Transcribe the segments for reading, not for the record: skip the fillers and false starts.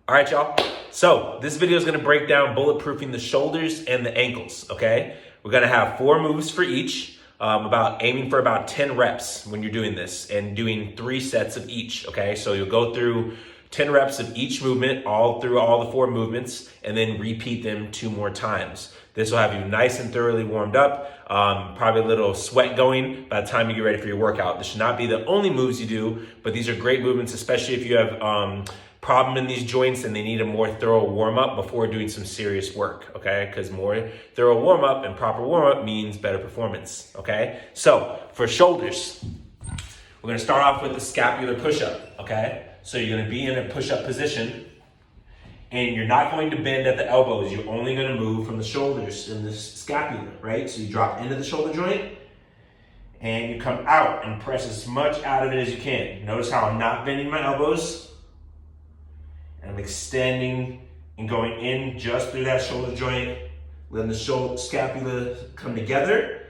All right, y'all. So this video is going to break down bulletproofing the shoulders and the ankles, okay? We're going to have 4 moves for each, aiming for about 10 reps when you're doing this and doing 3 sets of each, okay? So you'll go through 10 reps of each movement, all through all the 4 movements, and then repeat them 2 more times. This will have you nice and thoroughly warmed up, probably a little sweat going by the time you get ready for your workout. This should not be the only moves you do, but these are great movements, especially if you have problem in these joints and they need a more thorough warm-up before doing some serious work, okay? Because more thorough warm-up and proper warm-up means better performance, okay? So for shoulders, we're gonna start off with the scapular push-up, okay? So you're gonna be in a push-up position and you're not going to bend at the elbows. You're only gonna move from the shoulders and the scapula, right? So you drop into the shoulder joint and you come out and press as much out of it as you can. Notice how I'm not bending my elbows. I'm extending and going in just through that shoulder joint, letting the shoulder scapula come together,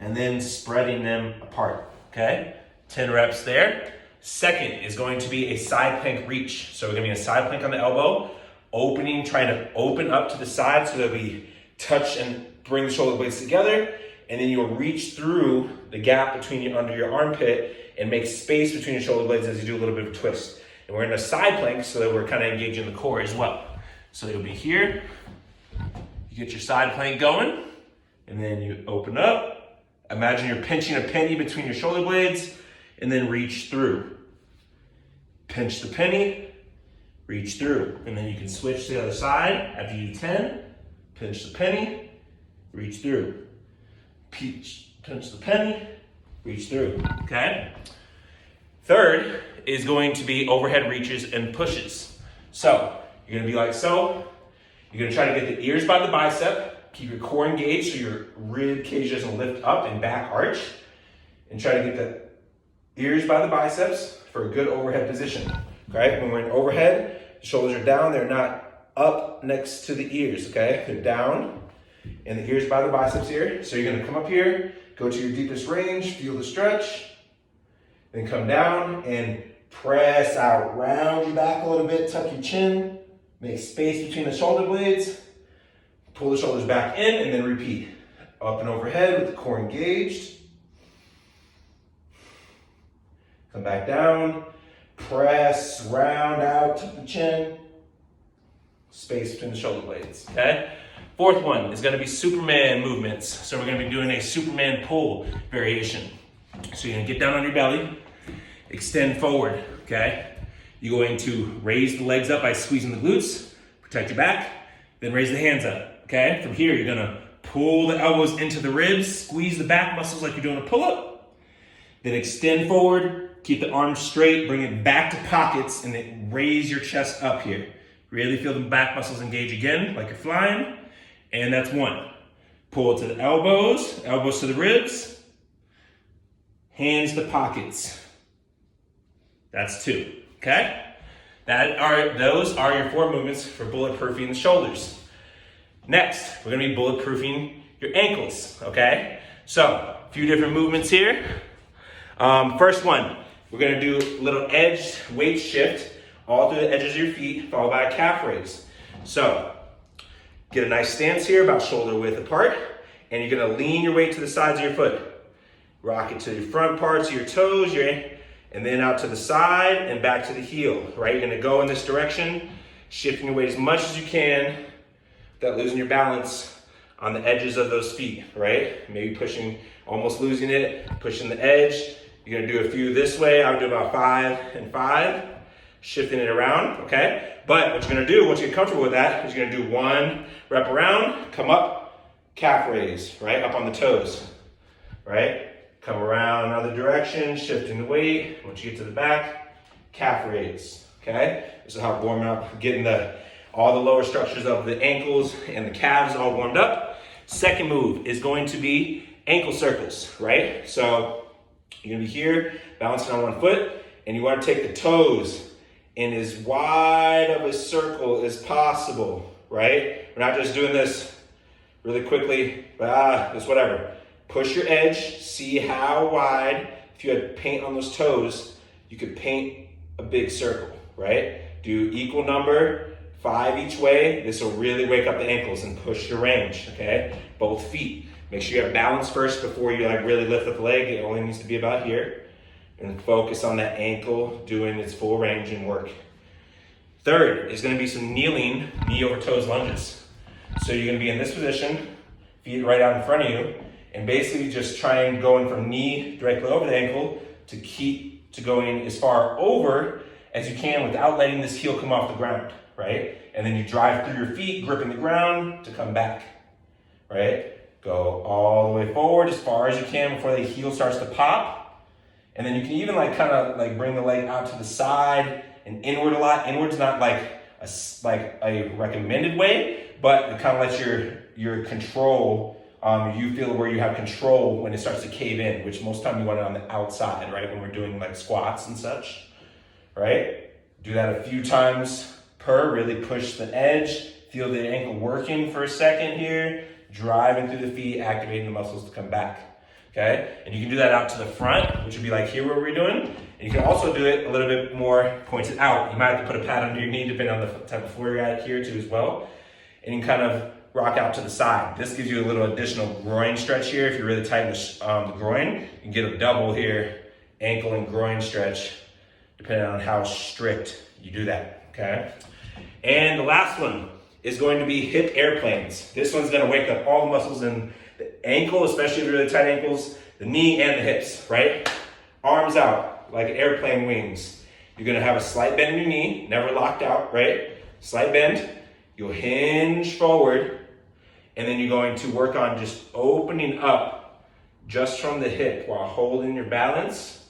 and then spreading them apart, okay? 10 reps there. Second is going to be a side plank reach. So we're gonna be in a side plank on the elbow, trying to open up to the side so that we touch and bring the shoulder blades together, and then you'll reach through the gap under your armpit and make space between your shoulder blades as you do a little bit of a twist. And we're in a side plank so that we're kind of engaging the core as well. So you'll be here, you get your side plank going, and then you open up. Imagine you're pinching a penny between your shoulder blades, and then reach through. Pinch the penny, reach through. And then you can switch to the other side after you do 10. Pinch the penny, reach through. Pinch the penny, reach through, okay? Third is going to be overhead reaches and pushes. So you're gonna be like so. You're gonna try to get the ears by the bicep, keep your core engaged so your rib cage doesn't lift up and back arch, and try to get the ears by the biceps for a good overhead position. Okay, when we're in overhead, the shoulders are down, they're not up next to the ears, okay? They're down, and the ears by the biceps here. So you're gonna come up here, go to your deepest range, feel the stretch, then come down and press out, round your back a little bit, tuck your chin, make space between the shoulder blades, pull the shoulders back in, and then repeat. Up and overhead with the core engaged. Come back down, press, round out, tuck the chin, space between the shoulder blades, okay? Fourth one is gonna be Superman movements. So we're gonna be doing a Superman pull variation. So you're gonna get down on your belly, extend forward, okay? You're going to raise the legs up by squeezing the glutes, protect your back, then raise the hands up, okay? From here, you're gonna pull the elbows into the ribs, squeeze the back muscles like you're doing a pull-up, then extend forward, keep the arms straight, bring it back to pockets, and then raise your chest up here. Really feel the back muscles engage again, like you're flying, and that's 1. Pull to the elbows, elbows to the ribs, hands to pockets. That's 2, okay? Those are your 4 movements for bulletproofing the shoulders. Next, we're gonna be bulletproofing your ankles, okay? So, a few different movements here. First one, we're gonna do a little edge weight shift all through the edges of your feet, followed by a calf raise. So, get a nice stance here, about shoulder width apart, and you're gonna lean your weight to the sides of your foot. Rock it to your front parts of your toes, and then out to the side and back to the heel, right? You're gonna go in this direction, shifting your weight as much as you can without losing your balance on the edges of those feet, right? Maybe pushing, almost losing it, pushing the edge. You're gonna do a few this way. I would do about 5 and 5, shifting it around, okay? But what you're gonna do, once you get comfortable with that, is you're gonna do 1 rep around, come up, calf raise, right? Up on the toes, right? Come around another direction, shifting the weight. Once you get to the back, calf raise, okay? This is how I'm warming up, getting all the lower structures of the ankles and the calves all warmed up. Second move is going to be ankle circles, right? So you're gonna be here, balancing on 1 foot, and you wanna take the toes in as wide of a circle as possible, right? We're not just doing this really quickly, just whatever. Push your edge, see how wide. If you had paint on those toes, you could paint a big circle, right? Do equal number, 5 each way. This will really wake up the ankles and push your range, okay? Both feet. Make sure you have balance first before you like really lift up the leg. It only needs to be about here. And focus on that ankle doing its full range and work. Third is gonna be some kneeling, knee over toes lunges. So you're gonna be in this position, feet right out in front of you, and basically just try and going from knee directly over the ankle to keep to going as far over as you can without letting this heel come off the ground, right? And then you drive through your feet, gripping the ground to come back, right? Go all the way forward as far as you can before the heel starts to pop. And then you can even like kind of like bring the leg out to the side and inward a lot. Inward's not like a recommended way, but it kind of lets your control, you feel where you have control when it starts to cave in, which most time you want it on the outside, right? When we're doing like squats and such, right? Do that a few times per, really push the edge, feel the ankle working for a second here, driving through the feet, activating the muscles to come back, okay? And you can do that out to the front, which would be like here where we're doing. And you can also do it a little bit more pointed out. You might have to put a pad under your knee depending on the type of floor you're at here too as well. And you can kind of rock out to the side. This gives you a little additional groin stretch here. If you're really tight in the groin, you can get a double here, ankle and groin stretch, depending on how strict you do that, okay? And the last one is going to be hip airplanes. This one's gonna wake up all the muscles in the ankle, especially the really tight ankles, the knee and the hips, right? Arms out, like airplane wings. You're gonna have a slight bend in your knee, never locked out, right? Slight bend, you'll hinge forward, and then you're going to work on just opening up just from the hip while holding your balance.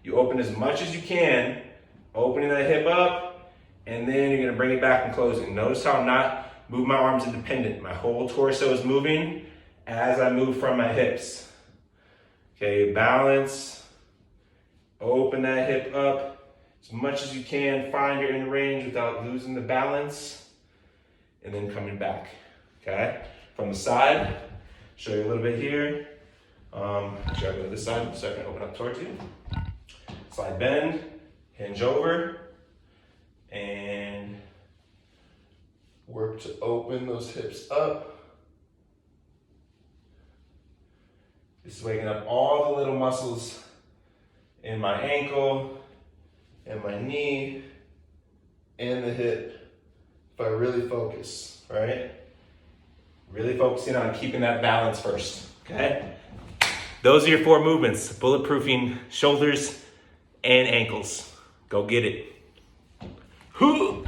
You open as much as you can, opening that hip up, and then you're gonna bring it back and closing. Notice how I'm not moving my arms independent. My whole torso is moving as I move from my hips. Okay, balance, open that hip up as much as you can, find you're in range without losing the balance, and then coming back, okay? From the side, show you a little bit here. Should I go to this side so I can open up towards you? Slide bend, hinge over, and work to open those hips up. This is waking up all the little muscles in my ankle, and my knee, and the hip, if I really focus, right? Really focusing on keeping that balance first, okay? Those are your 4 movements, bulletproofing shoulders and ankles. Go get it. Hoo!